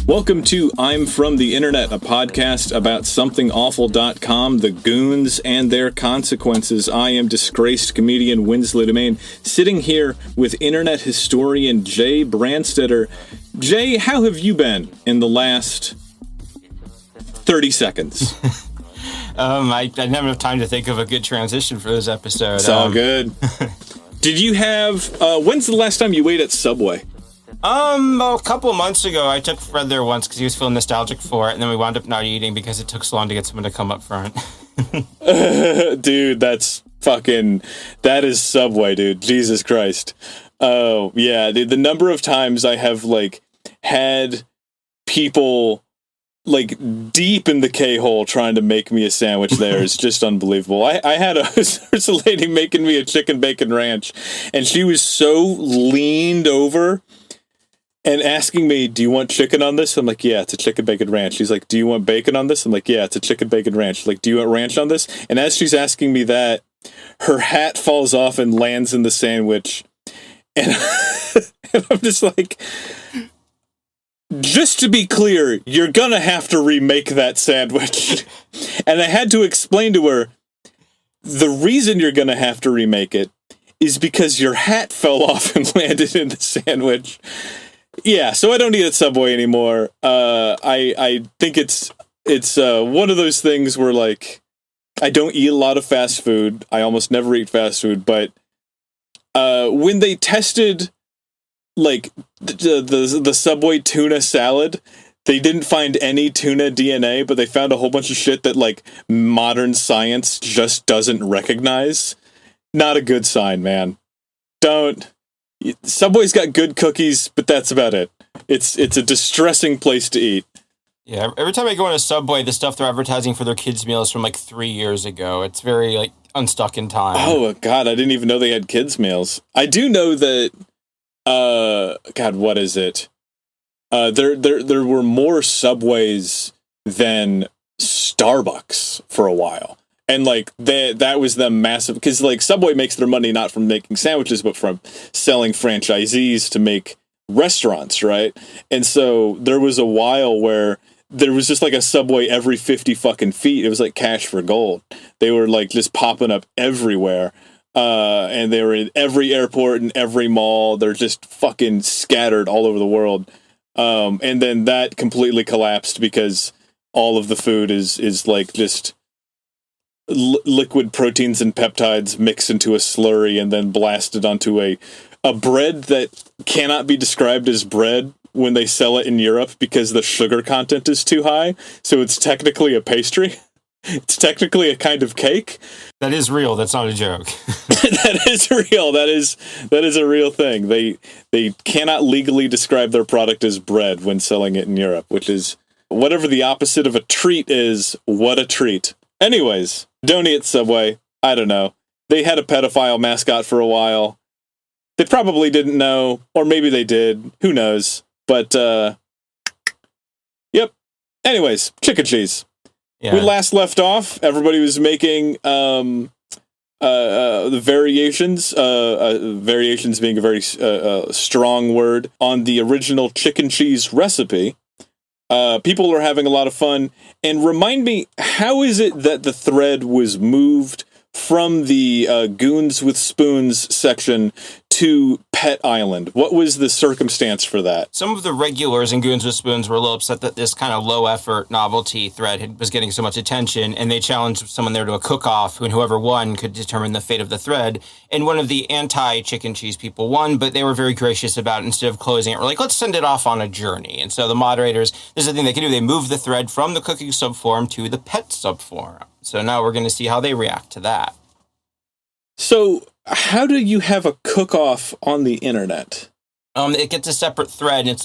Welcome to I'm From the Internet, a podcast about somethingawful.com, the goons and their consequences. I am disgraced comedian Winslow Domain, sitting here with internet historian Jay Brandstetter. Jay, how have you been in the last 30 seconds? I didn't have enough time to think of a good transition for this episode. It's all good. Did you have, when's the last time you ate at Subway? A couple of months ago, I took Fred there once because he was feeling nostalgic for it, and then we wound up not eating because it took so long to get someone to come up front. Dude, that is Subway, dude. Jesus Christ. Oh, yeah, dude, the number of times I have, had people, deep in the K-hole trying to make me a sandwich there is just unbelievable. I had there's a lady making me a chicken bacon ranch, and she was so leaned over and asking me, do you want chicken on this? I'm like, yeah, it's a chicken bacon ranch. She's like, do you want bacon on this? I'm like, yeah, it's a chicken bacon ranch. She's like, do you want ranch on this? And as she's asking me that, her hat falls off and lands in the sandwich. And, and I'm just like, just to be clear, you're gonna have to remake that sandwich. And I had to explain to her, the reason you're gonna have to remake it is because your hat fell off and landed in the sandwich. Yeah, so I don't eat at Subway anymore. I think it's one of those things where, I don't eat a lot of fast food. I almost never eat fast food, but when they tested, the Subway tuna salad, they didn't find any tuna DNA, but they found a whole bunch of shit that, modern science just doesn't recognize. Not a good sign, man. Subway's got good cookies, but that's about it. It's a distressing place to eat. Yeah, every time I go on a Subway, the stuff they're advertising for their kids' meals from 3 years ago. It's very unstuck in time. Oh God, I didn't even know they had kids' meals. I do know that. God, what is it? There were more Subways than Starbucks for a while. And that was the massive, because Subway makes their money not from making sandwiches, but from selling franchisees to make restaurants, right? And so there was a while where there was just a Subway every 50 fucking feet. It was like cash for gold. They were just popping up everywhere. And they were in every airport and every mall. They're just fucking scattered all over the world. And then that completely collapsed because all of the food is just liquid proteins and peptides mixed into a slurry and then blasted onto a bread that cannot be described as bread when they sell it in Europe because the sugar content is too high. So it's technically a pastry. It's technically a kind of cake. That is real. That's not a joke. That is real. That is a real thing. They cannot legally describe their product as bread when selling it in Europe, which is whatever the opposite of a treat is. What a treat. Anyways, don't eat Subway. I don't know. They had a pedophile mascot for a while. They probably didn't know, or maybe they did. Who knows? But, yep. Anyways, Chickencheese. Yeah. We last left off, everybody was making the variations, variations being a very strong word, on the original Chickencheese recipe. People are having a lot of fun. And remind me, how is it that the thread was moved from the Goons with Spoons section to Pet Island? What was the circumstance for that? Some of the regulars in Goons with Spoons were a little upset that this kind of low-effort novelty thread was getting so much attention, and they challenged someone there to a cook-off, and whoever won could determine the fate of the thread. And one of the anti-chicken cheese people won, but they were very gracious about it. Instead of closing it, we're like, let's send it off on a journey. And so the moderators, this is the thing they can do. They move the thread from the cooking subform to the pet subform. So now we're going to see how they react to that. So how do you have a cook-off on the internet? It gets a separate thread, and it's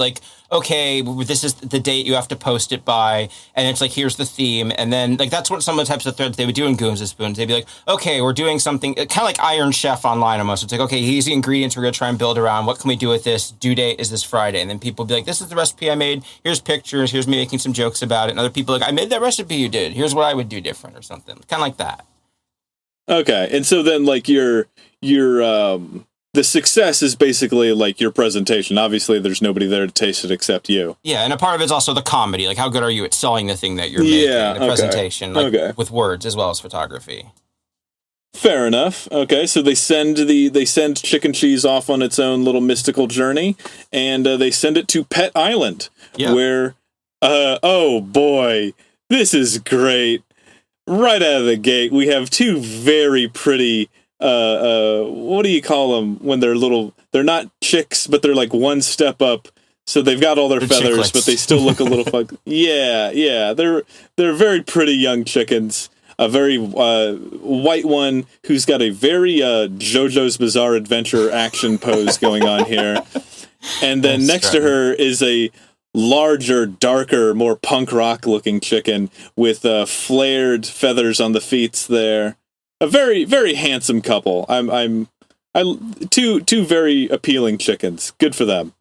okay, this is the date you have to post it by, and it's here's the theme, and then, that's what some of the types of threads they would do in Goons with Spoons. They'd be okay, we're doing something, kind of like Iron Chef online almost. It's okay, here's the ingredients we're going to try and build around. What can we do with this? Due date is this Friday. And then people would be this is the recipe I made. Here's pictures. Here's me making some jokes about it. And other people I made that recipe you did. Here's what I would do different or something. Kind of like that. Okay, and so then, your the success is basically like your presentation. Obviously, there's nobody there to taste it except you. Yeah, and a part of it's also the comedy. Like, how good are you at selling the thing that you're making? The presentation, like, with words as well as photography. Fair enough. Okay, so they send Chickencheese off on its own little mystical journey, and they send it to Pet Island, where, oh boy, this is great. Right out of the gate, we have two very pretty, what do you call them when they're little? They're not chicks, but they're like one step up. So they've got all their feathers, chicklets. But they still look a little fuck. Yeah. They're very pretty young chickens. A very white one who's got a very JoJo's Bizarre Adventure action pose going on here. And then next to her is a larger, darker, more punk rock looking chicken with flared feathers on the feet there. A very, very handsome couple. Two very appealing chickens. Good for them.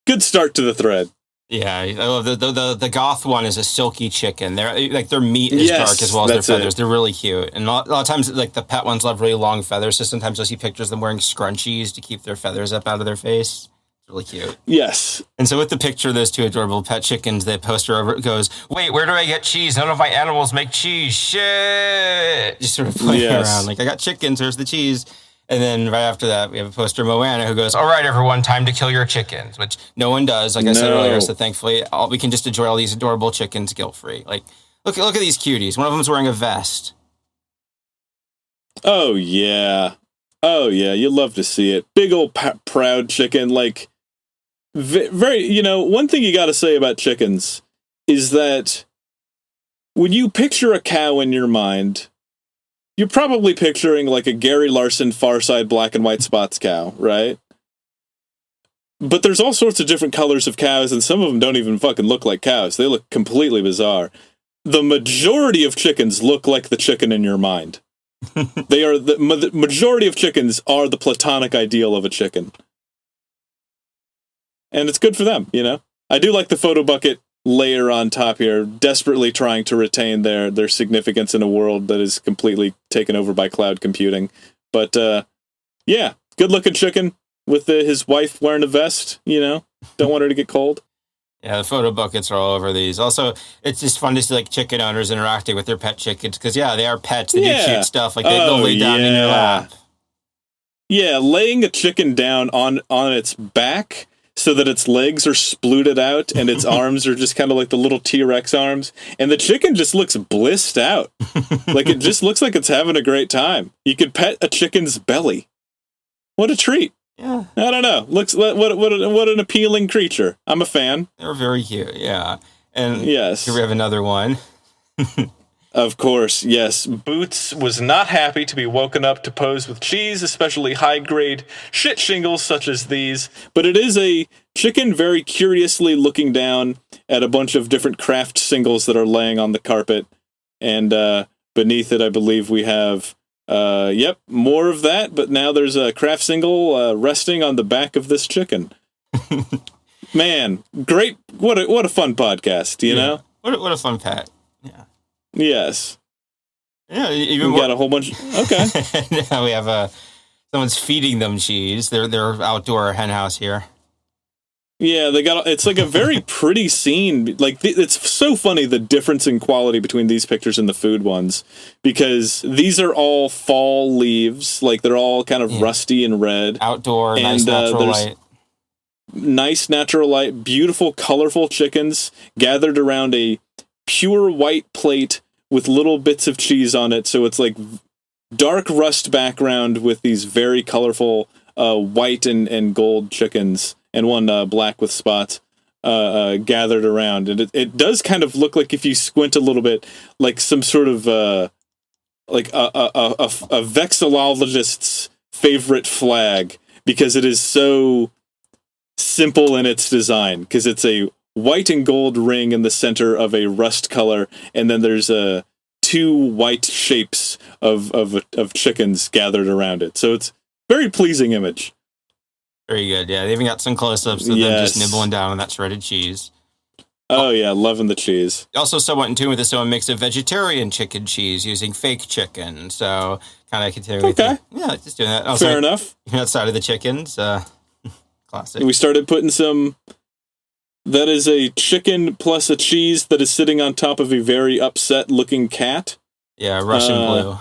Good start to the thread. Yeah, I love the goth one is a silky chicken. Their meat is dark as well as their feathers. They're really cute. And a lot of times, like, the pet ones love really long feathers, so sometimes you'll see pictures of them wearing scrunchies to keep their feathers up out of their face. It's really cute. Yes. And so with the picture of those two adorable pet chickens, the poster over it goes, "Wait, where do I get cheese? None of my animals make cheese. Shit!" Just sort of playing around. Like, I got chickens, here's the cheese. And then right after that, we have a poster of Moana who goes, "All right, everyone, time to kill your chickens," which no one does, like I said earlier. So thankfully, we can just enjoy all these adorable chickens guilt-free. Like, look at these cuties. One of them's wearing a vest. Oh, yeah. You love to see it. Big old proud chicken. Like, very, one thing you got to say about chickens is that when you picture a cow in your mind, you're probably picturing like a Gary Larson Far Side black and white spots cow, right? But there's all sorts of different colors of cows, and some of them don't even fucking look like cows. They look completely bizarre. The majority of chickens look like the chicken in your mind. The majority of chickens are the platonic ideal of a chicken. And it's good for them, I do like the photo bucket layer on top here, desperately trying to retain their significance in a world that is completely taken over by cloud computing. But good looking chicken with his wife wearing a vest, don't want her to get cold. Yeah, the photo buckets are all over these. Also, it's just fun to see like chicken owners interacting with their pet chickens because they are pets. They do cute stuff. Like they'll lay down in your lap. Yeah, laying a chicken down on its back so that its legs are spluted out and its arms are just kind of like the little T-Rex arms. And the chicken just looks blissed out. Like it just looks like it's having a great time. You could pet a chicken's belly. What a treat. Yeah. I don't know. Looks what an appealing creature. I'm a fan. They're very cute, yeah. And yes. Here we have another one. Of course, yes. Boots was not happy to be woken up to pose with cheese, especially high-grade shit shingles such as these. But it is a chicken very curiously looking down at a bunch of different craft singles that are laying on the carpet. And beneath it, I believe we have, more of that. But now there's a craft single resting on the back of this chicken. Man, great. What a fun podcast, you know? What a fun pet. Yeah. Yes. Yeah, we got a whole bunch. Okay. Now we have someone's feeding them cheese. They're outdoor hen house here. Yeah, it's like a very pretty scene. Like it's so funny the difference in quality between these pictures and the food ones, because these are all fall leaves. Like they're all kind of rusty and red. Outdoor, and, nice natural light. Nice natural light, beautiful, colorful chickens gathered around a pure white plate with little bits of cheese on it. So it's like dark rust background with these very colorful white and gold chickens, and one black with spots gathered around. And it does kind of look like, if you squint a little bit, like some sort of like a vexillologist's favorite flag, because it is so simple in its design, because it's a white and gold ring in the center of a rust color, and then there's two white shapes of chickens gathered around it. So it's very pleasing image. Very good. Yeah, they even got some close-ups of them just nibbling down on that shredded cheese. Oh, yeah, loving the cheese. Also somewhat in tune with this, someone makes a vegetarian chicken cheese using fake chicken. So kind of continuing. Okay. Yeah, just doing that. Also, fair enough. Outside of the chickens, classic. We started putting some... That is a chicken plus a cheese that is sitting on top of a very upset-looking cat. Yeah, Russian blue.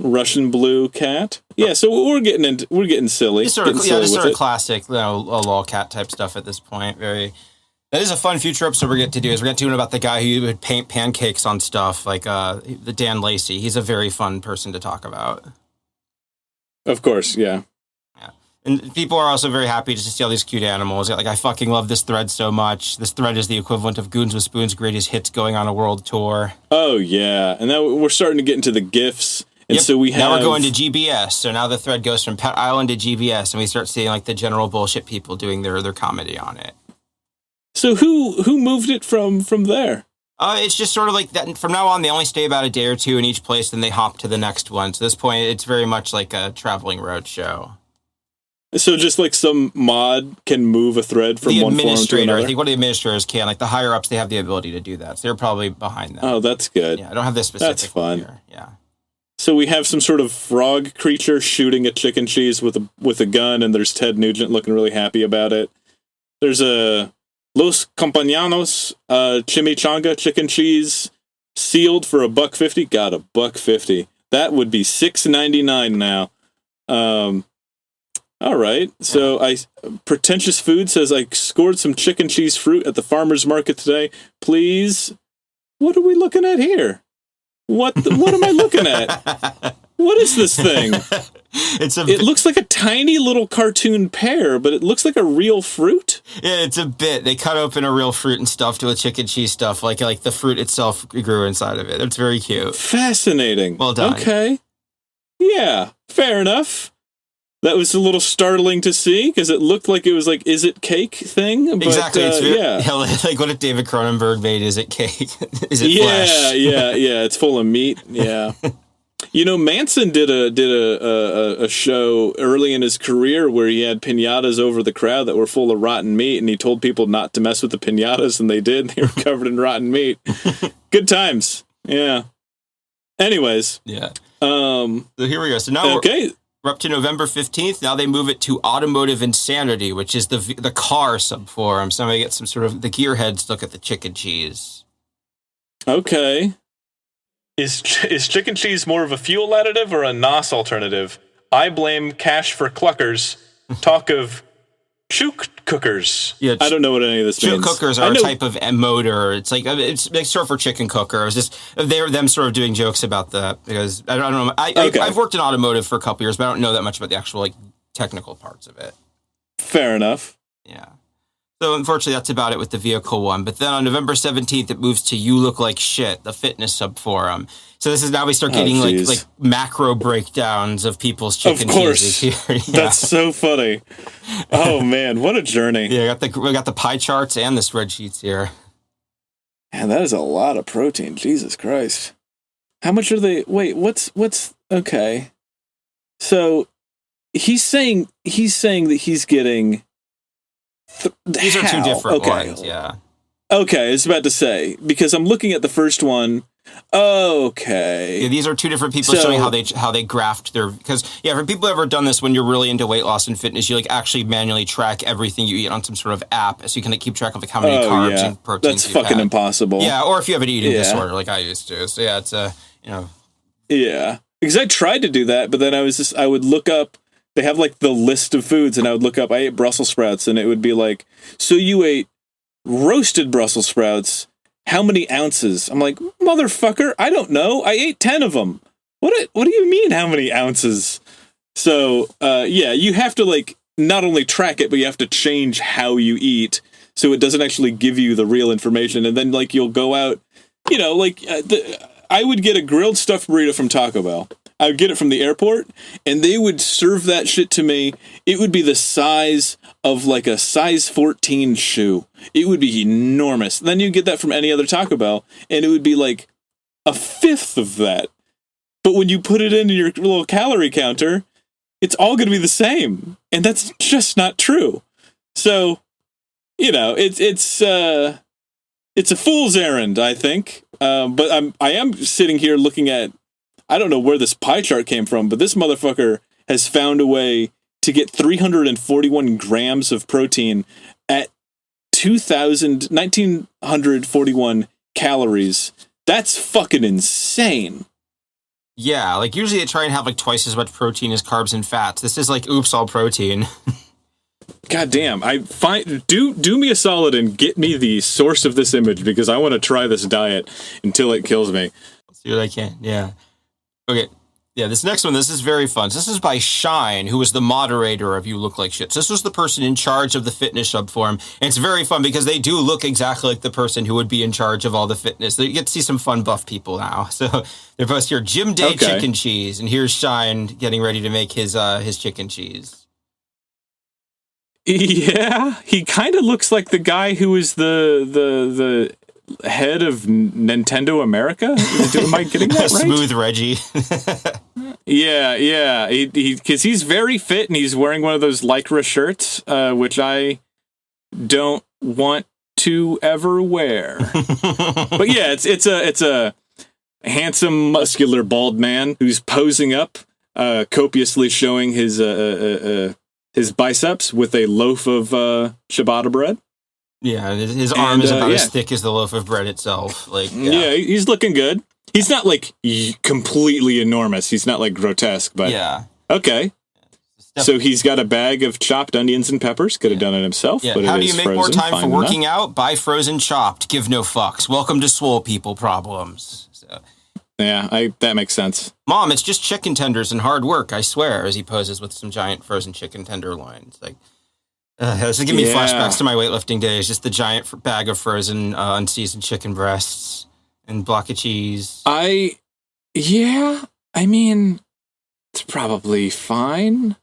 Russian blue cat. Yeah, so we're getting silly. Just sort of classic, a lolcat type stuff at this point. That is a fun future episode we're going to do. We're going to do about the guy who would paint pancakes on stuff, like the Dan Lacey. He's a very fun person to talk about. Of course, yeah. Yeah, and people are also very happy just to see all these cute animals. Like, I fucking love this thread so much. This thread is the equivalent of Goons with Spoon's greatest hits going on a world tour. Oh yeah, and now we're starting to get into the GIFs. And so now we're going to GBS. So now the thread goes from Pet Island to GBS, and we start seeing like the general bullshit people doing their comedy on it. So who moved it from there? It's just sort of like that. From now on, they only stay about a day or two in each place, then they hop to the next one. So at this point, it's very much like a traveling road show. So just like some mod can move a thread from one forum to another? I think one of the administrators can. Like the higher-ups, they have the ability to do that. So they're probably behind them. Oh, that's good. Yeah, I don't have this specific That's fun. Here. Yeah. So we have some sort of frog creature shooting at chicken cheese with a gun, and there's Ted Nugent looking really happy about it. There's a Los Compañanos chimichanga chicken cheese sealed for $1.50. Got $1.50. That would be $6.99 now. All right. So Pretentious Food says I scored some chicken cheese fruit at the farmer's market today. Please. What are we looking at here? What am I looking at? What is this thing? It looks like a tiny little cartoon pear, but it looks like a real fruit. Yeah, it's a bit. They cut open a real fruit and stuffed it with chicken cheese stuff, like the fruit itself grew inside of it. It's very cute. Fascinating. Well done. Okay. Yeah, fair enough. That was a little startling to see because it looked like it was like, is it cake thing? But, exactly. Yeah. Like what if David Cronenberg made, is it cake? Is it flesh? Yeah. It's full of meat. Yeah. Manson did a show early in his career where he had piñatas over the crowd that were full of rotten meat, and he told people not to mess with the piñatas, and they did. They were covered in rotten meat. Good times. Yeah. Anyways. Yeah. So here we go. So now we're up to November 15th. Now they move it to Automotive Insanity, which is the car subforum. So I get some sort of the gearheads look at the chicken cheese. Okay. Is chicken cheese more of a fuel additive or a NOS alternative? I blame cash for cluckers. Talk of chook cookers. Yeah, I don't know what any of this means. Chook cookers are a type of motor. It's like it's short for chicken cooker. It was just them sort of doing jokes about that because I don't know. I've worked in automotive for a couple years, but I don't know that much about the actual technical parts of it. Fair enough. Yeah. So unfortunately, that's about it with the vehicle one. But then on November 17th, it moves to You Look Like Shit, the fitness subforum. So this is now we start getting like macro breakdowns of people's chicken cheeses here. Yeah. That's so funny. Oh man, what a journey! Yeah, we got the pie charts and the spreadsheets here. Man, that is a lot of protein. Jesus Christ! How much are they? Wait, what's okay? So he's saying that he's getting. These are two different ones, yeah. Okay, I was about to say, because I'm looking at the first one. Okay. Yeah, these are two different people showing how they graft their... Because, for people who have ever done this, when you're really into weight loss and fitness, you actually manually track everything you eat on some sort of app, so you can keep track of how many carbs and proteins that's fucking impossible. Yeah, or if you have an eating disorder like I used to. So it's Yeah, because I tried to do that, but then I would look up... They have the list of foods, and I would look up, I ate Brussels sprouts, and it would be like, so you ate roasted Brussels sprouts, how many ounces? I'm like, motherfucker, I don't know. I ate 10 of them. What do you mean, how many ounces? So, you have to, not only track it, but you have to change how you eat, so it doesn't actually give you the real information, and then, you'll go out, I would get a grilled stuffed burrito from Taco Bell. I would get it from the airport, and they would serve that shit to me. It would be the size of a size 14 shoe. It would be enormous. Then you get that from any other Taco Bell, and it would be a fifth of that. But when you put it into your little calorie counter, it's all going to be the same, and that's just not true. So, it's it's a fool's errand, I think. But I am sitting here looking at, I don't know where this pie chart came from, but this motherfucker has found a way to get 341 grams of protein at 1,941 calories. That's fucking insane. Yeah, like usually they try and have like twice as much protein as carbs and fats. This is like oops, all protein. God damn! Do me a solid and get me the source of this image because I want to try this diet until it kills me. Let's see what I can. Yeah. Okay. Yeah, this next one, this is very fun. This is by Shine, who was the moderator of You Look Like Shit. So this was the person in charge of the fitness subforum. And it's very fun because they do look exactly like the person who would be in charge of all the fitness. You get to see some fun buff people now. So they're both here. Gym Day Chicken Cheese. And here's Shine getting ready to make his chicken cheese. Yeah, he kind of looks like the guy who is the head of Nintendo America. Am I getting that right? Smooth Reggie. Yeah. Because he's very fit and he's wearing one of those Lycra shirts, which I don't want to ever wear. But yeah, it's a handsome, muscular, bald man who's posing up, copiously showing his biceps with a loaf of ciabatta bread. Yeah, his arm is about as thick as the loaf of bread itself. Yeah, he's looking good. He's not like completely enormous. He's not like grotesque, but okay. So he's got a bag of chopped onions and peppers. Could have done it himself. Yeah. But How do you make more time for working out? Buy frozen chopped. Give no fucks. Welcome to swole people problems. So. Yeah, that makes sense. Mom, it's just chicken tenders and hard work, I swear, as he poses with some giant frozen chicken tenderloins. Like, this is giving me flashbacks to my weightlifting days. Just the giant bag of frozen, unseasoned chicken breasts and block of cheese. I mean, it's probably fine.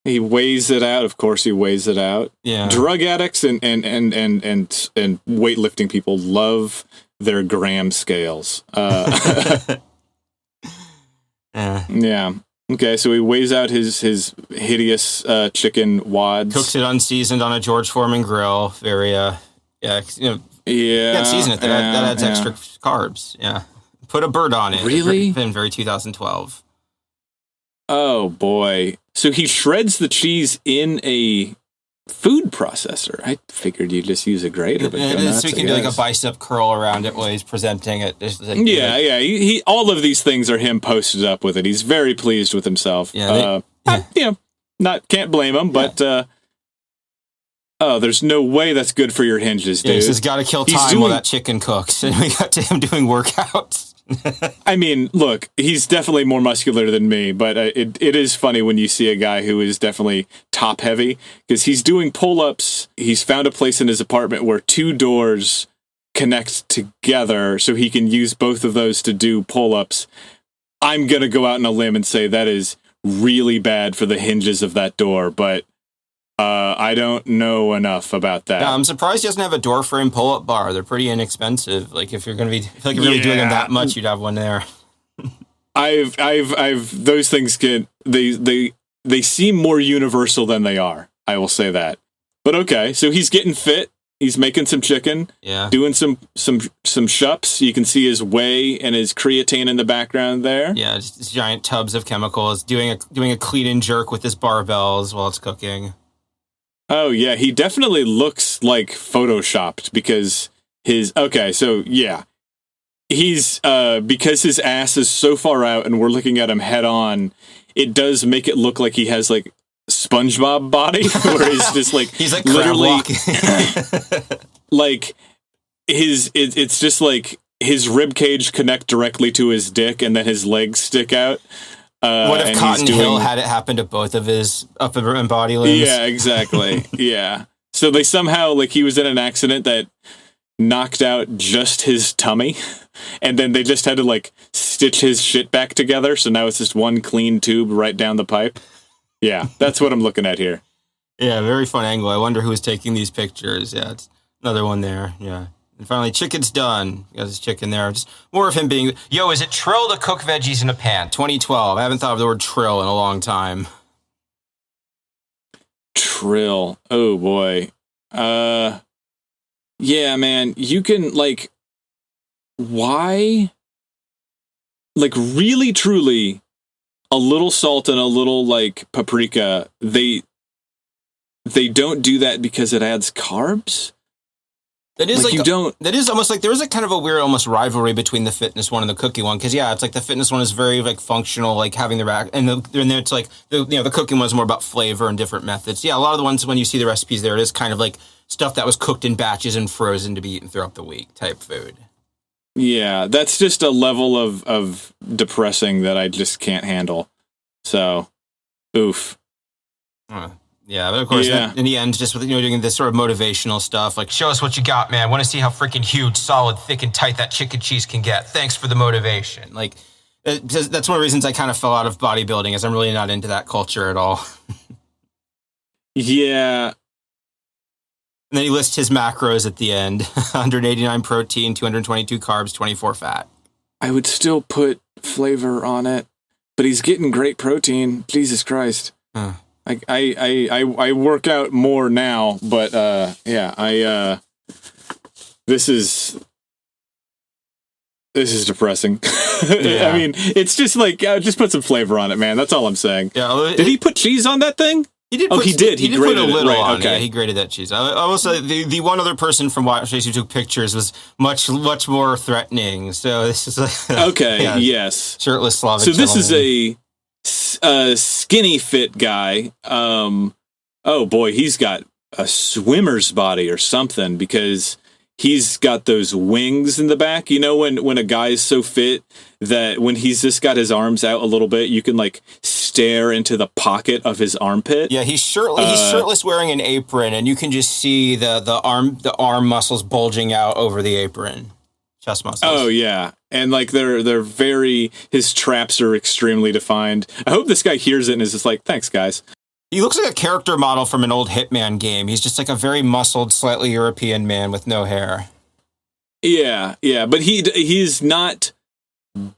He weighs it out. Of course, he weighs it out. Yeah. Drug addicts and weightlifting people love their gram scales. Yeah. Okay, so he weighs out his hideous chicken wads. Cooks it unseasoned on a George Foreman grill. Very, you can't season it. That adds extra carbs. Yeah. Put a bird on it. Really? Very 2012. Oh, boy. So he shreds the cheese in a food processor. I figured you'd just use a grater. But so he can do like a bicep curl around it while he's presenting it. He all of these things are him posted up with it. He's very pleased with himself. Can't blame him, but there's no way that's good for your hinges, dude. He's got to kill time while that chicken cooks, and we got to him doing workouts. I mean, look, he's definitely more muscular than me, but it is funny when you see a guy who is definitely top heavy because he's doing pull-ups. He's found a place in his apartment where two doors connect together so he can use both of those to do pull-ups. I'm going to go out on a limb and say that is really bad for the hinges of that door, but I don't know enough about that. Yeah, I'm surprised he doesn't have a door frame pull-up bar. They're pretty inexpensive. Like if you're going to be really doing them that much, you'd have one there. I've those things they seem more universal than they are. I will say that. But okay, so he's getting fit. He's making some chicken. Yeah. Doing some shups. You can see his whey and his creatine in the background there. Yeah, just giant tubs of chemicals. Doing a clean and jerk with his barbells while it's cooking. Oh, yeah, he definitely looks like photoshopped because he's because his ass is so far out and we're looking at him head on, it does make it look like he has like SpongeBob body where he's just like he's like literally like it's just like his rib cage connect directly to his dick and then his legs stick out. What if Cotton Hill had it happen to both of his upper and body limbs? Yeah, exactly. Yeah. So they somehow, like, he was in an accident that knocked out just his tummy, and then they just had to, like, stitch his shit back together, so now it's just one clean tube right down the pipe. Yeah, that's what I'm looking at here. Yeah, very fun angle. I wonder who was taking these pictures. Yeah, it's another one there. Yeah. And finally, chicken's done. Got his chicken there. Just more of him being, yo, is it trill to cook veggies in a pan? 2012. I haven't thought of the word trill in a long time. Trill. Oh, boy. Yeah, man, you can, like, why? Like, really, truly, a little salt and a little, like, paprika, they don't do that because it adds carbs? That is like you don't. That is almost like there is a kind of a weird almost rivalry between the fitness one and the cookie one, because yeah, it's like the fitness one is very like functional, like having the rack, and then it's like the cooking one is more about flavor and different methods. Yeah, a lot of the ones when you see the recipes there, it is kind of like stuff that was cooked in batches and frozen to be eaten throughout the week type food. Yeah, that's just a level of depressing that I just can't handle. So, oof. Yeah, but of course, in the end, just with doing this sort of motivational stuff, like show us what you got, man. Want to see how freaking huge, solid, thick, and tight that chicken cheese can get. Thanks for the motivation. Like that's one of the reasons I kind of fell out of bodybuilding, is I'm really not into that culture at all. Yeah. And then he lists his macros at the end: 189 protein, 222 carbs, 24 fat. I would still put flavor on it, but he's getting great protein. Jesus Christ. Huh. I work out more now, but this is depressing. Yeah. I mean, it's just like just put some flavor on it, man. That's all I'm saying. Yeah, did he put cheese on that thing? He did. He did. He grated put a little on. Okay. Yeah, he grated that cheese. I will say the one other person from Watch who took pictures was much more threatening. So this is like okay. Yeah, yes. Shirtless Slavic. So this gentleman. is a skinny fit guy. Oh boy, he's got a swimmer's body or something, because he's got those wings in the back. You know, when a guy's so fit that when he's just got his arms out a little bit, you can like stare into the pocket of his armpit. Yeah, he's shirtless. He's shirtless, wearing an apron, and you can just see the arm muscles bulging out over the apron, chest muscles. Oh yeah, and like they're very. His traps are extremely defined. I hope this guy hears it and is just like, thanks, guys. He looks like a character model from an old Hitman game. He's just like a very muscled, slightly European man with no hair. Yeah, but he's not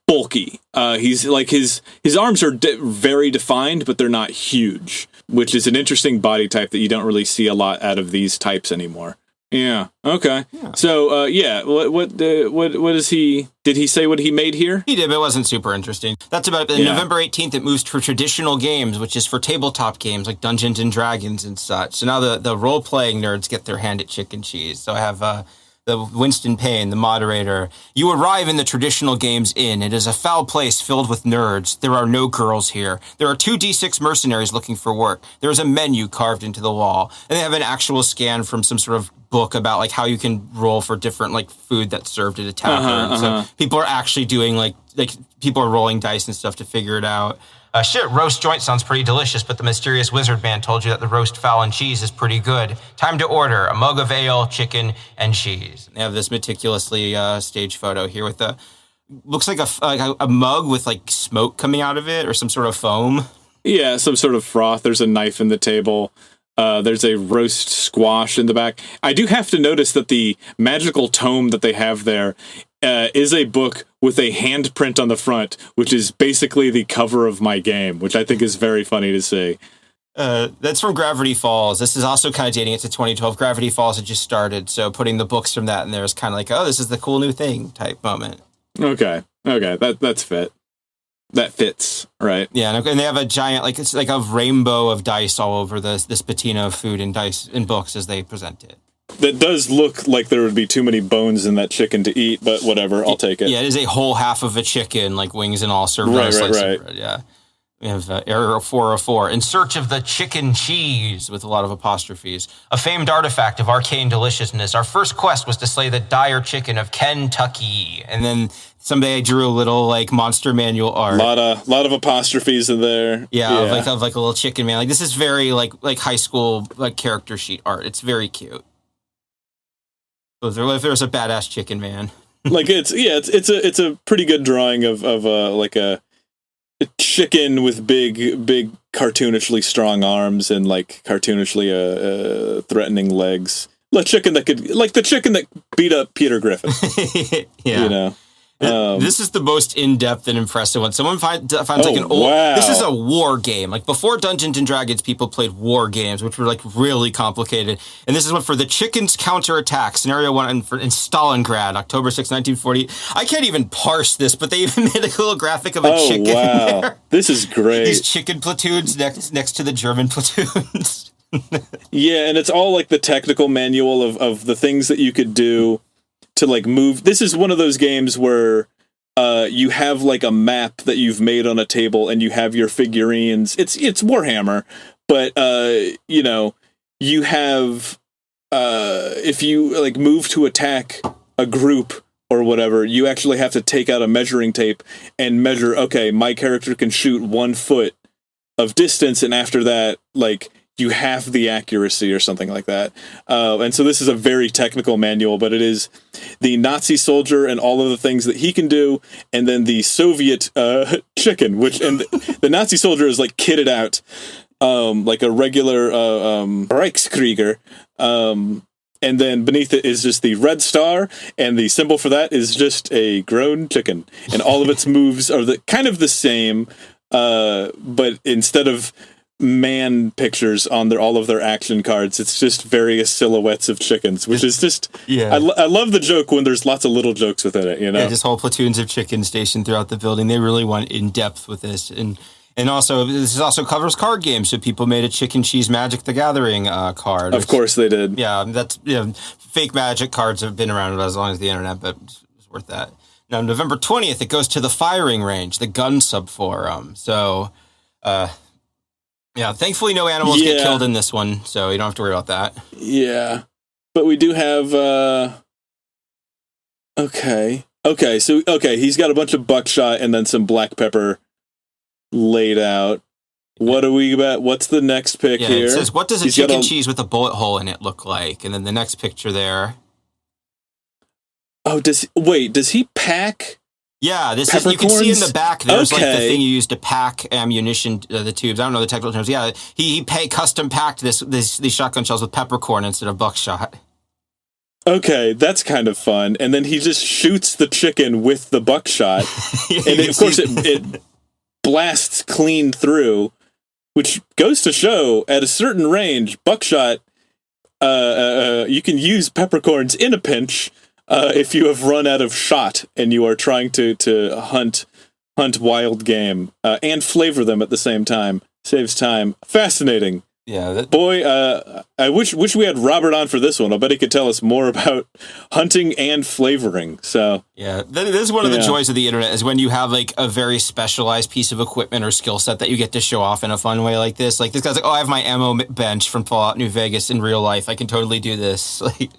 bulky. He's like his arms are very defined, but they're not huge, which is an interesting body type that you don't really see a lot out of these types anymore. Yeah. Okay. Yeah. So, what is he? Did he say what he made here? He did, but it wasn't super interesting. That's about it. November 18th, it moves to traditional games, which is for tabletop games like Dungeons and Dragons and such. So now the role-playing nerds get their hand at Chickencheese. So I have the Winston Payne, the moderator. You arrive in the traditional games inn. It is a foul place filled with nerds. There are no girls here. There are 2 D6 mercenaries looking for work. There is a menu carved into the wall. And they have an actual scan from some sort of book about like how you can roll for different like food that's served at a tavern. So people are actually doing like people are rolling dice and stuff to figure it out. Roast joint sounds pretty delicious, but the mysterious wizard man told you that the roast fowl and cheese is pretty good. Time to order a mug of ale, chicken, and cheese. They have this meticulously staged photo here with looks like a mug with like smoke coming out of it or some sort of foam. Yeah, some sort of froth. There's a knife in the table. There's a roast squash in the back. I do have to notice that the magical tome that they have there is a book with a handprint on the front, which is basically the cover of my game, which I think is very funny to see. That's from Gravity Falls. This is also kind of dating it to 2012. Gravity Falls had just started, so putting the books from that in there is kind of like, oh, this is the cool new thing type moment. Okay, that's fit. That fits, right? Yeah, and they have a giant, like it's like a rainbow of dice all over this patina of food and dice and books as they present it. That does look like there would be too many bones in that chicken to eat, but whatever, I'll take it. Yeah, it is a whole half of a chicken, like wings and all, served on a slice of bread. Yeah. We have Error 404, in search of the chicken cheese, with a lot of apostrophes. A famed artifact of arcane deliciousness. Our first quest was to slay the dire chicken of Kentucky. And then someday I drew a little like monster manual art. Lot of apostrophes in there. Yeah. Of like a little chicken man. Like this is very like high school like character sheet art. It's very cute. So if there's a badass chicken man. Like it's a pretty good drawing of like a chicken with big cartoonishly strong arms and like cartoonishly threatening legs. The chicken that beat up Peter Griffin. Yeah. You know. This is the most in-depth and impressive one. Someone finds like an old... Wow. This is a war game. Like, before Dungeons & Dragons, people played war games, which were, like, really complicated. And this is one for the Chickens Counterattack, Scenario 1 in Stalingrad, October 6, 1940. I can't even parse this, but they even made a little graphic of a chicken there. This is great. These chicken platoons next to the German platoons. Yeah, and it's all, like, the technical manual of the things that you could do to, like, move. This is one of those games where you have, like, a map that you've made on a table and you have your figurines. It's Warhammer, but you know, you have if you, like, move to attack a group or whatever, you actually have to take out a measuring tape and measure, okay, my character can shoot 1 foot of distance, and after that, like, you have the accuracy or something like that. And so this is a very technical manual, but it is the Nazi soldier and all of the things that he can do, and then the Soviet chicken, and the Nazi soldier is, like, kitted out like a regular Reichskrieger. And then beneath it is just the red star, and the symbol for that is just a grown chicken. And all of its moves are kind of the same, but instead of man pictures on all of their action cards, it's just various silhouettes of chickens, which is just, I love the joke when there's lots of little jokes within it, you know? Yeah, just whole platoons of chickens stationed throughout the building. They really went in depth with this. And also, this also covers card games, so people made a Chickencheese Magic the Gathering card. Of course they did. Yeah, that's, fake Magic cards have been around as long as the internet, but it's worth that. Now, November 20th, it goes to the firing range, the gun subforum. So, yeah, thankfully no animals get killed in this one, so you don't have to worry about that. Yeah. But we do have, okay, he's got a bunch of buckshot and then some black pepper laid out. What are we about? What's the next pic here? It says, what does a chicken cheese with a bullet hole in it look like? And then the next picture there. Oh, does he pack... Yeah, this is, you can see in the back, there's like the thing you use to pack ammunition, the tubes. I don't know the technical terms. Yeah, he custom packed these shotgun shells with peppercorn instead of buckshot. Okay, that's kind of fun. And then he just shoots the chicken with the buckshot. And of course it blasts clean through, which goes to show at a certain range, buckshot, you can use peppercorns in a pinch. If you have run out of shot and you are trying to hunt wild game and flavor them at the same time, saves time. Fascinating. Yeah. Boy, I wish we had Robert on for this one. I bet he could tell us more about hunting and flavoring. So yeah, this is one of the joys of the internet, is when you have like a very specialized piece of equipment or skill set that you get to show off in a fun way like this. Like this guy's like, oh, I have my ammo bench from Fallout New Vegas in real life. I can totally do this. Like,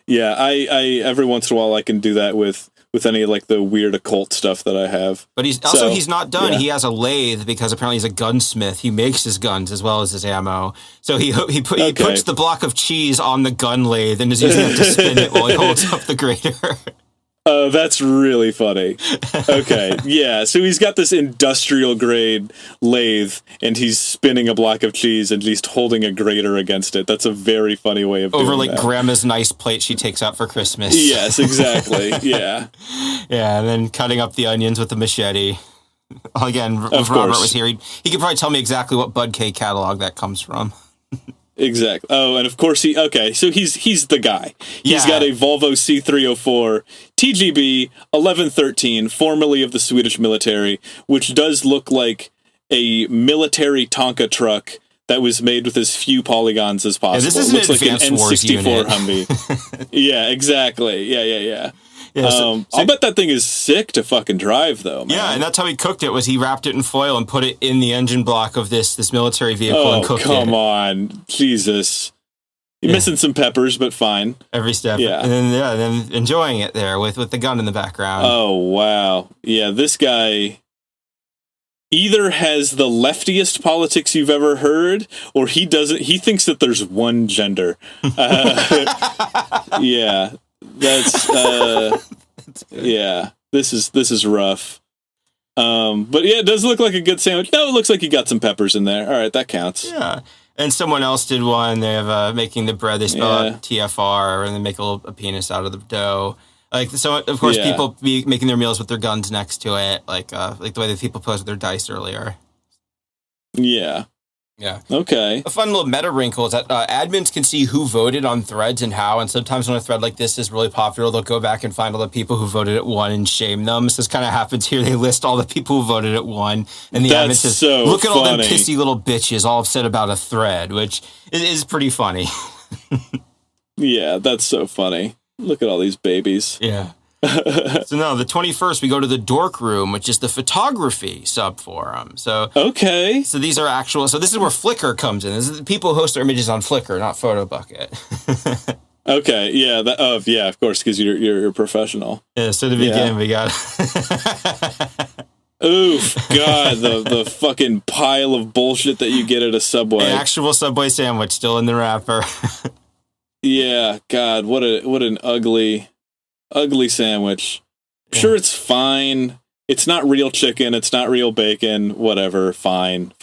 yeah, I every once in a while I can do that with any like the weird occult stuff that I have. But he's not done. Yeah. He has a lathe because apparently he's a gunsmith. He makes his guns as well as his ammo. So he puts the block of cheese on the gun lathe and is using it to spin it while he holds up the grater. Oh, that's really funny. Okay, yeah. So he's got this industrial grade lathe, and he's spinning a block of cheese and he's holding a grater against it. That's a very funny way of doing over like that. Grandma's nice plate she takes out for Christmas. Yes, exactly. Yeah. Yeah, and then cutting up the onions with a machete. Again, if Robert was here, he could probably tell me exactly what Bud K catalog that comes from. Exactly. Oh, and of course so he's the guy. He's got a Volvo C304 TGB 1113, formerly of the Swedish military, which does look like a military Tonka truck that was made with as few polygons as possible. Yeah, this is looks an like an N64 unit. Humvee. Yeah, exactly. Yeah. I'll bet that thing is sick to fucking drive, though, man. Yeah, and that's how he cooked it, was he wrapped it in foil and put it in the engine block of this military vehicle and cooked it. Oh, come on. Jesus. You're missing some peppers, but fine. Every step. Yeah. And then enjoying it there with the gun in the background. Oh, wow. Yeah, this guy either has the leftiest politics you've ever heard, or he thinks that there's one gender. Yeah. That's this is rough. But yeah, it does look like a good sandwich. No, it looks like you got some peppers in there. All right, that counts. Yeah. And someone else did one. They have making the bread. They spell out TFR, and they make a penis out of the dough. Like, so of course, Yeah. people be making their meals with their guns next to it, like the way that people posed with their dice earlier. Yeah. Yeah. Okay. A fun little meta wrinkle is that admins can see who voted on threads and how, and sometimes when a thread like this is really popular, they'll go back and find all the people who voted at 1 and shame them. So this kind of happens here. They list all the people who voted at 1, and the admin says, so look at all them funny. pissy little bitches all upset about a thread, which is pretty funny. Yeah, that's so funny. Look at all these babies. Yeah. So no, the 21st, we go to the dork room, which is the photography subforum. So Okay. So these are actual. So this is where Flickr comes in. This is people who host their images on Flickr, not PhotoBucket. Okay. Yeah. Yeah. Of course, because you're a professional. Yeah. So to begin, we got. Oof, God, the fucking pile of bullshit that you get at a Subway. An actual Subway sandwich still in the wrapper. Yeah, God, what an ugly sandwich. Sure, it's fine. It's not real chicken. It's not real bacon. Whatever. Fine.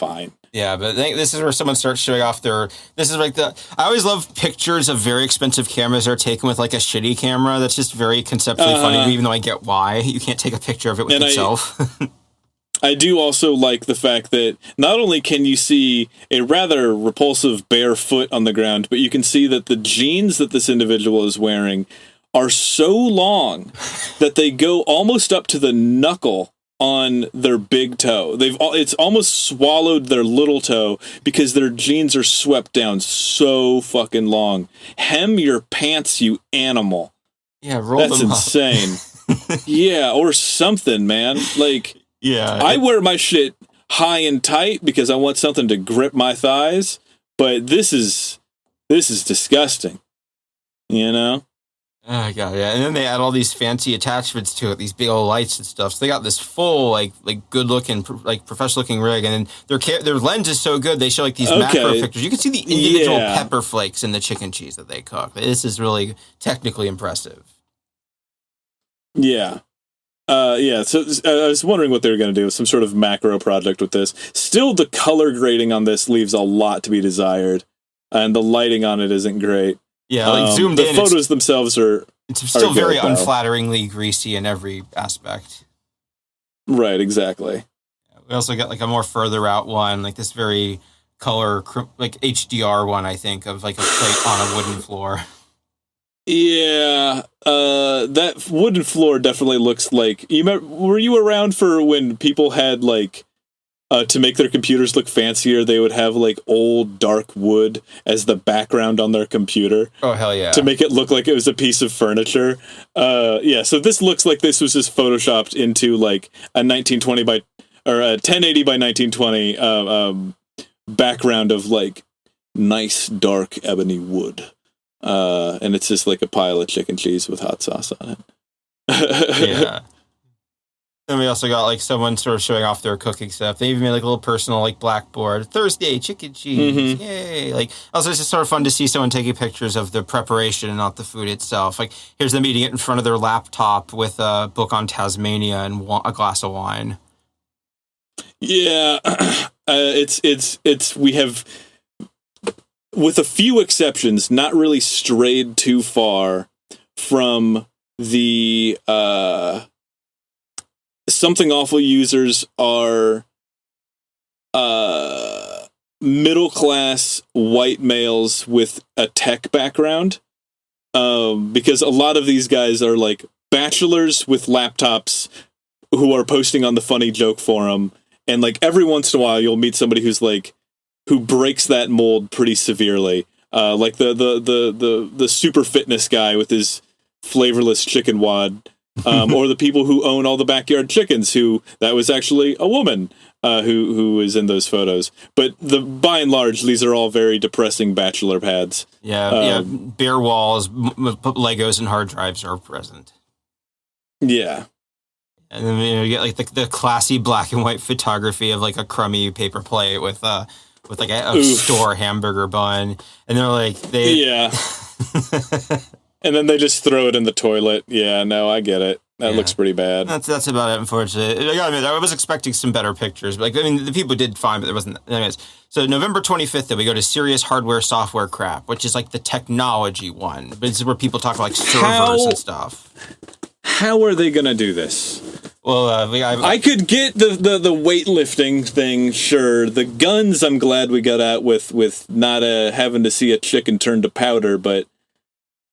Yeah, but I think this is where someone starts showing off their. This is like I always love pictures of very expensive cameras that are taken with like a shitty camera. That's just very conceptually funny, even though I get why you can't take a picture of it with yourself. I do also like the fact that not only can you see a rather repulsive bare foot on the ground, but you can see that the jeans that this individual is wearing are so long that they go almost up to the knuckle on their big toe. It's almost swallowed their little toe because their jeans are swept down so fucking long. Hem your pants, you animal. Yeah, roll That's them insane. Yeah, or something, man. Like, yeah, I wear my shit high and tight because I want something to grip my thighs, but this is disgusting. You know? Oh god, yeah. And then they add all these fancy attachments to it, these big old lights and stuff. So they got this full, like good looking, like professional looking rig, and then their lens is so good. They show like these macro pictures. You can see the individual pepper flakes in the chicken cheese that they cook. This is really technically impressive. Yeah. Yeah, so I was wondering what they were going to do, some sort of macro project with this. Still, the color grading on this leaves a lot to be desired, and the lighting on it isn't great. Yeah, like zoomed in. The photos themselves are... It's still very unflatteringly greasy in every aspect. Right, exactly. We also got like a more further out one, like this very color, like HDR one, I think, of like a plate on a wooden floor. Yeah, that wooden floor definitely looks like... Were you around for when people had, like, to make their computers look fancier, they would have, like, old dark wood as the background on their computer? Oh, hell yeah. To make it look like it was a piece of furniture. Yeah, so this looks like this was just photoshopped into, like, a 1920 by... or a 1080 by 1920 background of, like, nice dark ebony wood. And it's just like a pile of chicken cheese with hot sauce on it. Yeah. Then we also got like someone sort of showing off their cooking stuff. They even made like a little personal like blackboard. Thursday, chicken cheese. Yay. Like also it's just sort of fun to see someone taking pictures of the preparation and not the food itself. Like here's them eating it in front of their laptop with a book on Tasmania and a glass of wine. Yeah. We have, with a few exceptions, not really strayed too far from the Something Awful users are middle-class white males with a tech background, because a lot of these guys are like bachelors with laptops who are posting on the Funny Joke forum, and like every once in a while you'll meet somebody who breaks that mold pretty severely. Like the super fitness guy with his flavorless chicken wad, or the people who own all the backyard chickens, that was actually a woman who is in those photos. But by and large, these are all very depressing bachelor pads. Yeah, bare walls, Legos, and hard drives are present. Yeah. And then you get like the classy black and white photography of like a crummy paper plate with like a store hamburger bun, and they're like and then they just throw it in the toilet. Yeah, no, I get it. That looks pretty bad. That's about it, unfortunately. I gotta admit, I was expecting some better pictures. But like, I mean, the people did fine, but there wasn't. Anyways, so November 25th, then we go to Serious Hardware Software Crap, which is like the technology one. But this is where people talk about like servers and stuff. how are they going to do this? Well, I could get the weightlifting thing, sure. The guns, I'm glad we got out with not having to see a chicken turn to powder, but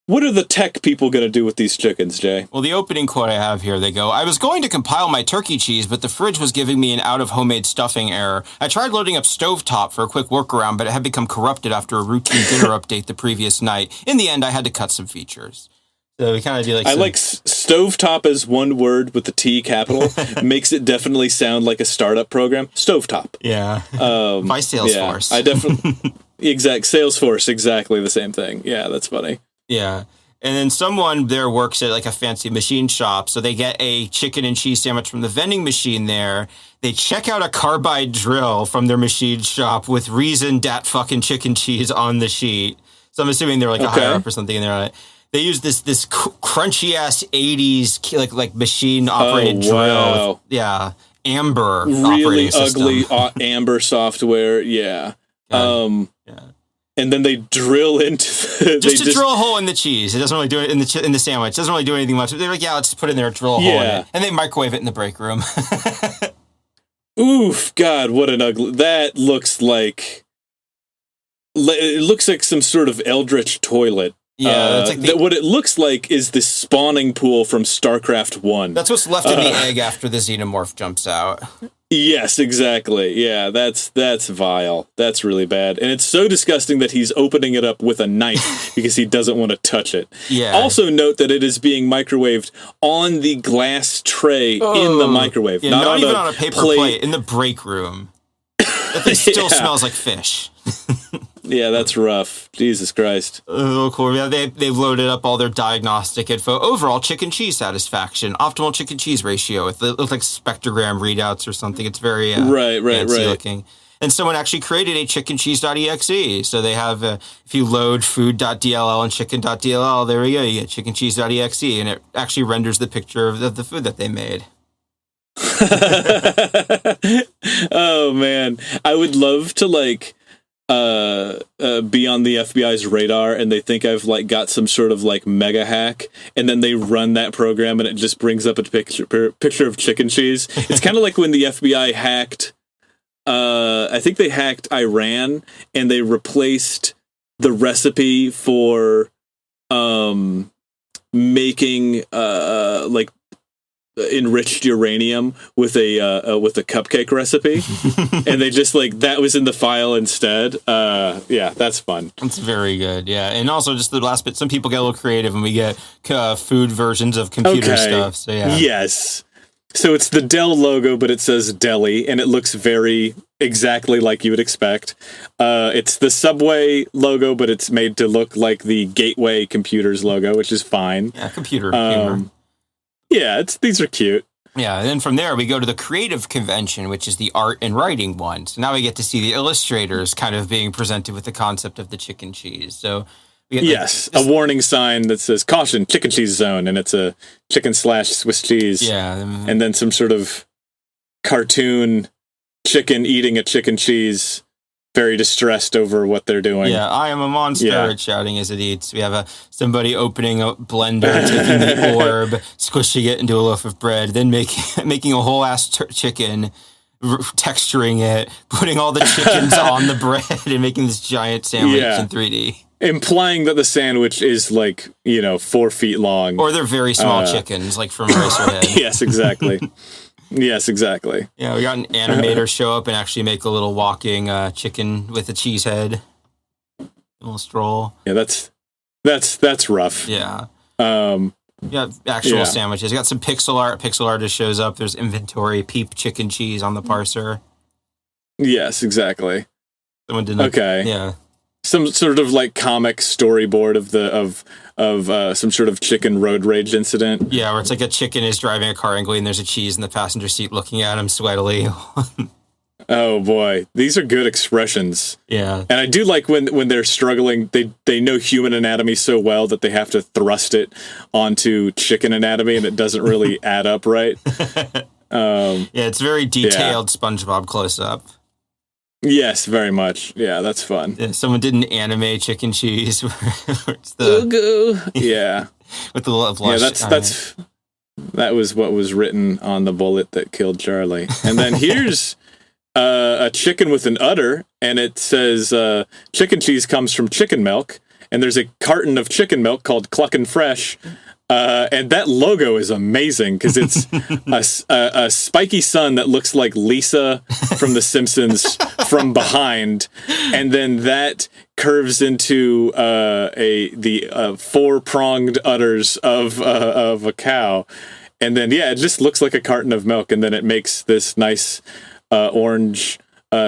what are the tech people going to do with these chickens, Jay? Well, the opening quote I have here, they go, I was going to compile my turkey cheese, but the fridge was giving me an out-of-homemade stuffing error. I tried loading up Stovetop for a quick workaround, but it had become corrupted after a routine dinner update the previous night. In the end, I had to cut some features. So we kind of do like. I like Stovetop as one word with the T capital. Makes it definitely sound like a startup program. Stovetop. Yeah. By Salesforce. Yeah, I definitely Salesforce. Exactly the same thing. Yeah, that's funny. Yeah. And then someone there works at like a fancy machine shop. So they get a chicken and cheese sandwich from the vending machine there. They check out a carbide drill from their machine shop with reason dat fucking chicken cheese on the sheet. So I'm assuming they're like a higher up or something in there on it. They use this crunchy ass 80s like machine operated drill. Wow. With, Amber really operating ugly Amber software. Yeah. And then they drill into just drill a hole in the cheese. It doesn't really do it in the sandwich. It doesn't really do anything much. They're like, let's put it in there, drill a hole in it, and they microwave it in the break room. Oof, God, what an ugly. That looks like. It looks like some sort of eldritch toilet. Yeah, that's like what it looks like is the spawning pool from StarCraft 1. That's what's left in the egg after the xenomorph jumps out. Yes, exactly. Yeah, that's vile. That's really bad. And it's so disgusting that he's opening it up with a knife because he doesn't want to touch it. Yeah. Also note that it is being microwaved on the glass tray in the microwave. Yeah, not even on a paper plate in the break room. That thing still smells like fish. Yeah, that's rough. Jesus Christ. Oh, cool. Yeah, they've loaded up all their diagnostic info. Overall chicken cheese satisfaction, optimal chicken cheese ratio. It looks like spectrogram readouts or something. It's very fancy looking. And someone actually created a chickencheese.exe. So they have, if you load food.dll and chicken.dll, there we go. You get chickencheese.exe, and it actually renders the picture of the food that they made. Oh, man. I would love to, be on the FBI's radar and they think I've got some sort of mega hack, and then they run that program and it just brings up a picture of chicken cheese. It's kind of like when the FBI hacked I think they hacked Iran and they replaced the recipe for making enriched uranium with a cupcake recipe, and they just that was in the file instead. Yeah, that's fun. It's very good. Yeah, and also just the last bit, some people get a little creative and we get food versions of computer stuff. So yeah, yes. So it's the Dell logo, but it says deli, and it looks very exactly like you would expect. It's the Subway logo, but it's made to look like the Gateway Computers logo, which is fine. Yeah, computer humor. Yeah, these are cute. Yeah, and then from there we go to the creative convention, which is the art and writing one. So now we get to see the illustrators kind of being presented with the concept of the chicken cheese. So we get a warning sign that says "Caution, Chicken Cheese Zone," and it's a chicken / Swiss cheese. Yeah, and then some sort of cartoon chicken eating a chicken cheese, very distressed over what they're doing. Yeah, I am a monster, shouting as it eats. We have somebody opening a blender, taking the orb, squishing it into a loaf of bread, then making a whole ass chicken, texturing it, putting all the chickens on the bread, and making this giant sandwich in 3D. Implying that the sandwich is 4 feet long. Or they're very small chickens, like from Eraserhead. Yes, exactly. Yes, exactly. Yeah, we got an animator show up and actually make a little walking chicken with a cheese head. A little stroll. Yeah, that's rough. Yeah. Actual sandwiches. We got some pixel art. Pixel artist shows up. There's inventory, peep chicken cheese on the parser. Yes, exactly. Someone did yeah. Some sort of comic storyboard of some sort of chicken road rage incident. Yeah, where it's like a chicken is driving a car angrily and there's a cheese in the passenger seat looking at him sweatily. Oh boy, these are good expressions. Yeah. And I do like when they're struggling, they know human anatomy so well that they have to thrust it onto chicken anatomy and it doesn't really add up right. Yeah, it's very detailed SpongeBob close-up. Yes, very much. Yeah, that's fun. Yeah, someone did an anime chicken cheese. Where it's the yeah, with the love. Yeah, That was what was written on the bullet that killed Charlie. And then here's a chicken with an udder, and it says chicken cheese comes from chicken milk. And there's a carton of chicken milk called Cluckin' Fresh. And that logo is amazing because it's a spiky sun that looks like Lisa from The Simpsons from behind, and then that curves into the four-pronged udders of a cow, and then it just looks like a carton of milk, and then it makes this nice orange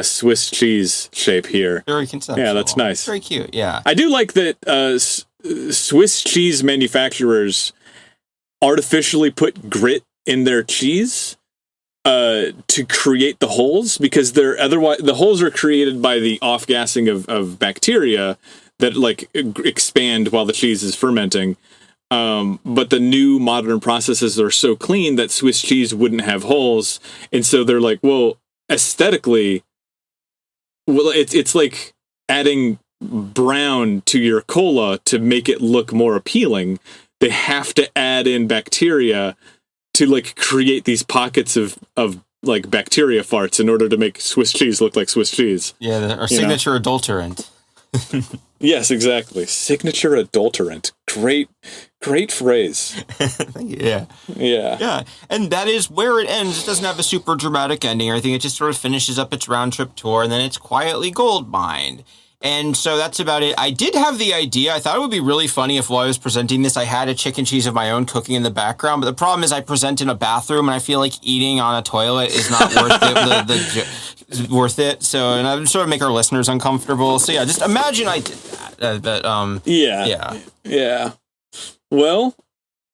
Swiss cheese shape here. Very conceptual. Yeah, that's nice. Very cute. Yeah, I do like that. Swiss cheese manufacturers artificially put grit in their cheese to create the holes, because the holes are created by the off-gassing of bacteria that like expand while the cheese is fermenting. But the new modern processes are so clean that Swiss cheese wouldn't have holes, and so they're like, well, aesthetically, it's like adding brown to your cola to make it look more appealing. They have to add in bacteria to like create these pockets of like bacteria farts in order to make Swiss cheese look like Swiss cheese. Yeah, our signature adulterant. Yes, exactly. Signature adulterant. Great phrase. Yeah. And that is where it ends. It doesn't have a super dramatic ending or anything. It just sort of finishes up its round trip tour, and then it's quietly gold mined. And so that's about it. I did have the idea. I thought it would be really funny if while I was presenting this, I had a chicken cheese of my own cooking in the background. But the problem is I present in a bathroom, and I feel like eating on a toilet is not worth it. So, and I'm sort of make our listeners uncomfortable. So yeah, just imagine I did that. Yeah. Well,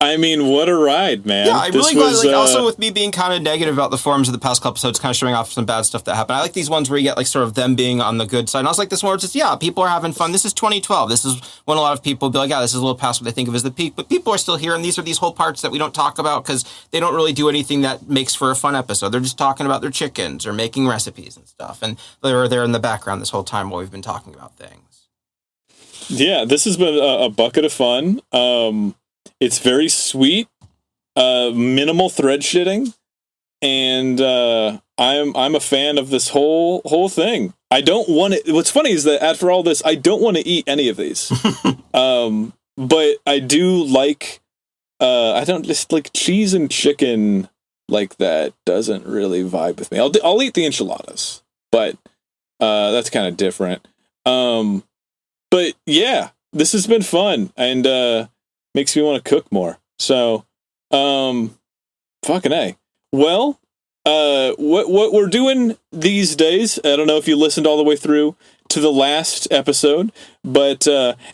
I mean, what a ride, man. Yeah, I'm really glad, like, also with me being kind of negative about the forums of the past couple episodes, kind of showing off some bad stuff that happened. I like these ones where you get, like, sort of them being on the good side. And I was like, this one where it's just, people are having fun. This is 2012. This is when a lot of people be like, this is a little past what they think of as the peak. But people are still here, and these are these whole parts that we don't talk about because they don't really do anything that makes for a fun episode. They're just talking about their chickens or making recipes and stuff. And they're there in the background this whole time while we've been talking about things. Yeah, this has been a bucket of fun. It's very sweet. Minimal thread shitting, and I'm a fan of this whole thing. I don't want to. What's funny is that after all this, I don't want to eat any of these. But I do like. I don't just like cheese and chicken like that. Doesn't really vibe with me. I'll eat the enchiladas, but that's kind of different. But yeah, this has been fun and makes me want to cook more. So. Fucking A. Well, what we're doing these days, I don't know if you listened all the way through to the last episode, but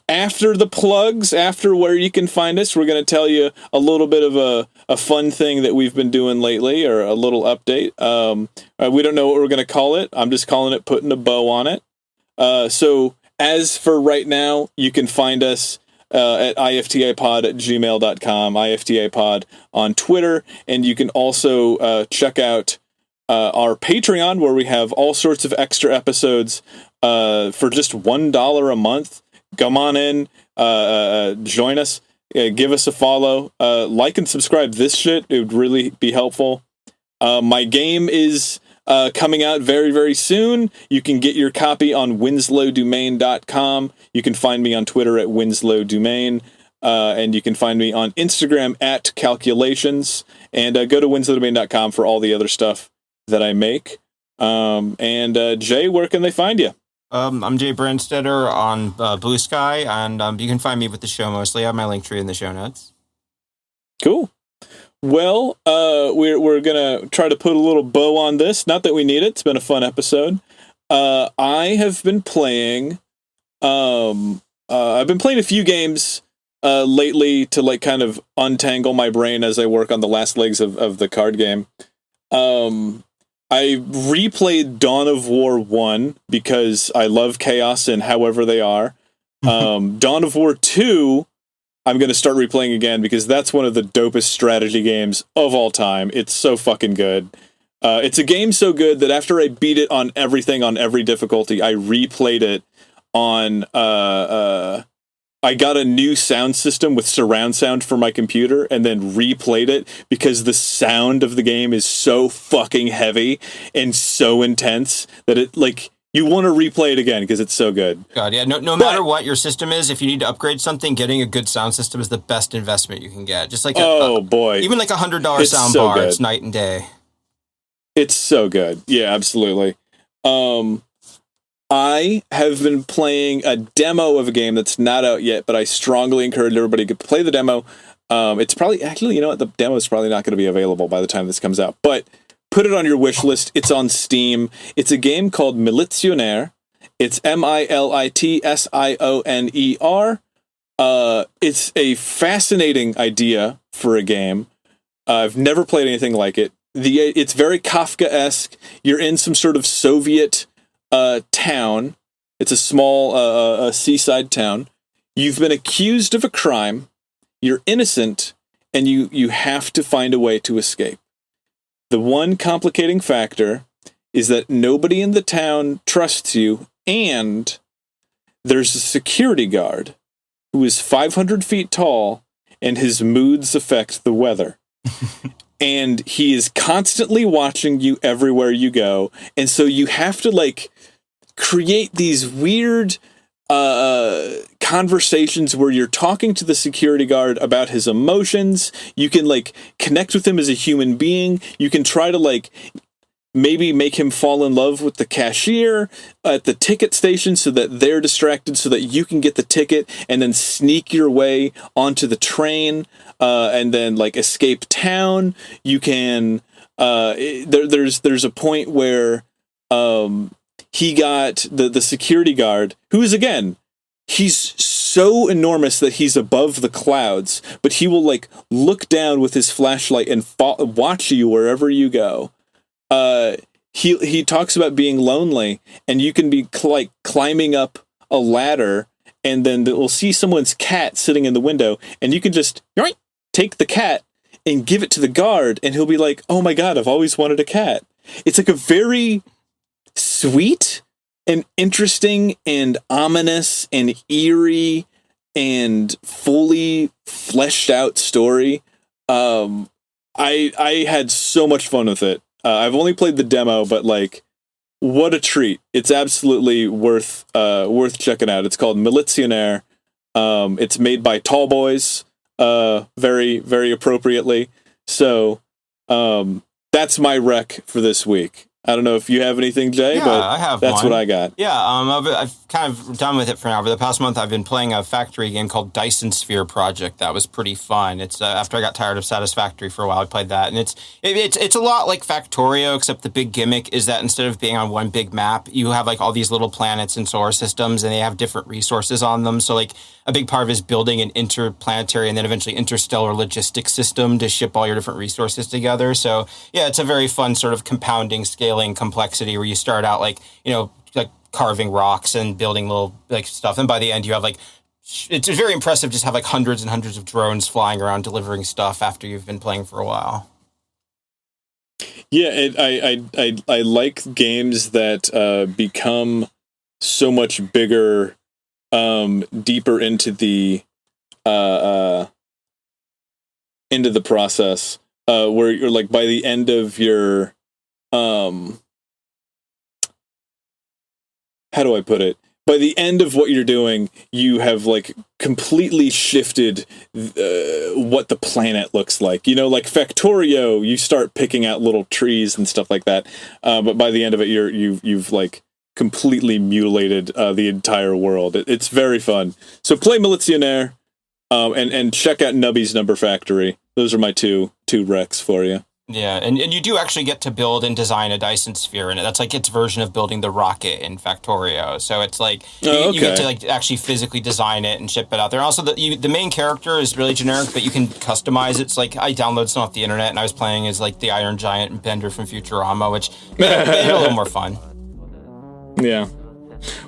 after the plugs, after where you can find us, we're going to tell you a little bit of a fun thing that we've been doing lately, or a little update. We don't know what we're going to call it. I'm just calling it putting a bow on it. So as for right now, you can find us at iftapod@gmail.com, iftapod on Twitter, and you can also check out our Patreon, where we have all sorts of extra episodes for just $1 a month. Come on in, join us, give us a follow, like and subscribe. This shit, it would really be helpful. My game is coming out very, very soon. You can get your copy on winslowdomain.com. You can find me on Twitter at winslowdomain. And you can find me on Instagram at calculations. And go to winslowdomain.com for all the other stuff that I make. And Jay, where can they find you? I'm jaybrandstetter on Blue Sky, and you can find me with the show mostly. I have my link tree in the show notes. Cool. Well, we're gonna try to put a little bow on this. Not that we need it. It's been a fun episode. I have been playing. I've been playing a few games lately to like kind of untangle my brain as I work on the last legs of the card game. I replayed Dawn of War 1 because I love chaos and however they are. Dawn of War 2. I'm going to start replaying again because that's one of the dopest strategy games of all time. It's so fucking good. It's a game so good that after I beat it on everything, on every difficulty, I replayed it on I got a new sound system with surround sound for my computer and then replayed it because the sound of the game is so fucking heavy and so intense that it, like, you want to replay it again because it's so good. God, yeah. No matter what your system is, if you need to upgrade something, getting a good sound system is the best investment you can get. Just like boy, even like $100 sound bar, it's night and day. It's so good. Yeah, absolutely. I have been playing a demo of a game that's not out yet, but I strongly encourage everybody to play the demo. It's probably, actually, you know what? The demo is probably not going to be available by the time this comes out, but put it on your wish list. It's on Steam. It's a game called Militionär. It's Militsioner. It's a fascinating idea for a game. I've never played anything like it. It's very Kafka-esque. You're in some sort of Soviet town. It's a small seaside town. You've been accused of a crime. You're innocent, and you have to find a way to escape. The one complicating factor is that nobody in the town trusts you, and there's a security guard who is 500 feet tall, and his moods affect the weather. And he is constantly watching you everywhere you go, and so you have to, like, create these weird conversations where you're talking to the security guard about his emotions. You can, like, connect with him as a human being. You can try to, like, maybe make him fall in love with the cashier at the ticket station so that they're distracted so that you can get the ticket and then sneak your way onto the train and then, like, escape town. You can there's a point where he got the security guard, who is, again, he's so enormous that he's above the clouds, but he will, like, look down with his flashlight and watch you wherever you go. He talks about being lonely, and you can be like climbing up a ladder, and then we'll see someone's cat sitting in the window, and you can just take the cat and give it to the guard, and he'll be like, "Oh my God, I've always wanted a cat." It's like a very sweet and interesting and ominous and eerie and fully fleshed out story. I had so much fun with it. I've only played the demo, but, like, what a treat. It's absolutely worth checking out. It's called Militionär. It's made by Tall Boys, very, very appropriately. So that's my rec for this week. I don't know if you have anything, Jay, but I have that's one. what I got. Yeah, I've kind of done with it for now. Over the past month, I've been playing a factory game called Dyson Sphere Project. That was pretty fun. It's after I got tired of Satisfactory for a while, I played that, and it's a lot like Factorio, except the big gimmick is that instead of being on one big map, you have, like, all these little planets and solar systems, and they have different resources on them. So, like, a big part of it is building an interplanetary and then eventually interstellar logistics system to ship all your different resources together. So, yeah, it's a very fun sort of compounding, scaling complexity where you start out, like, you know, like carving rocks and building little, like, stuff, and by the end you have, like, it's very impressive just have, like, hundreds and hundreds of drones flying around delivering stuff after you've been playing for a while. Yeah, I like games that become so much bigger, deeper into the process, where you're, like, by the end of your how do I put it? By the end of what you're doing, you have, like, completely shifted what the planet looks like. You know, like Factorio, you start picking out little trees and stuff like that. But by the end of it, you've like completely mutilated the entire world. It's very fun. So play Militionär, and check out Nubby's Number Factory. Those are my two recs for you. Yeah, and you do actually get to build and design a Dyson Sphere in it. That's like its version of building the rocket in Factorio. So it's like you get to, like, actually physically design it and ship it out there. Also, the main character is really generic, but you can customize it. It's like I downloaded some off the internet, and I was playing as, like, the Iron Giant and Bender from Futurama, which made it a little more fun. Yeah.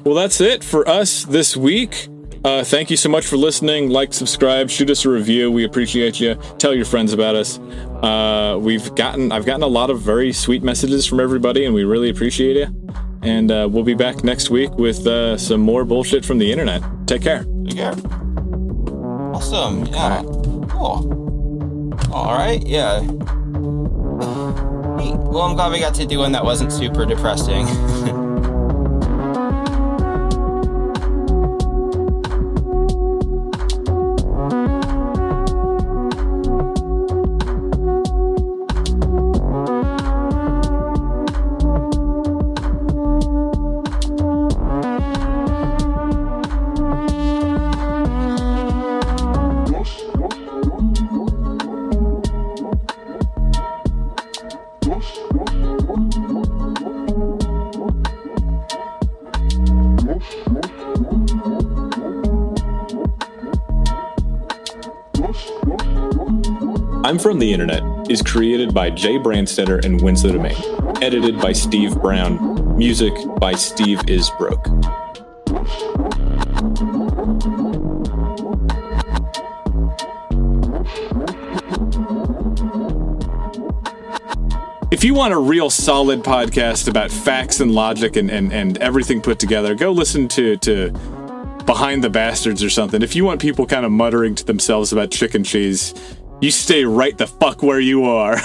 Well, that's it for us this week. Thank you so much for listening. Like, subscribe, shoot us a review. We appreciate you. Tell your friends about us. I've gotten a lot of very sweet messages from everybody, and we really appreciate you. And we'll be back next week with some more bullshit from the internet. Take care. Take care. Awesome. Yeah. Cool. All right. Yeah. Neat. Well, I'm glad we got to do one that wasn't super depressing. I'm From the Internet is created by Jaybrandstetter and Winslow Domain. Edited by Steve Brown. Music by Steve Isbrook. If you want a real solid podcast about facts and logic and everything put together, go listen to Behind the Bastards or something. If you want people kind of muttering to themselves about Chickencheese, you stay right the fuck where you are.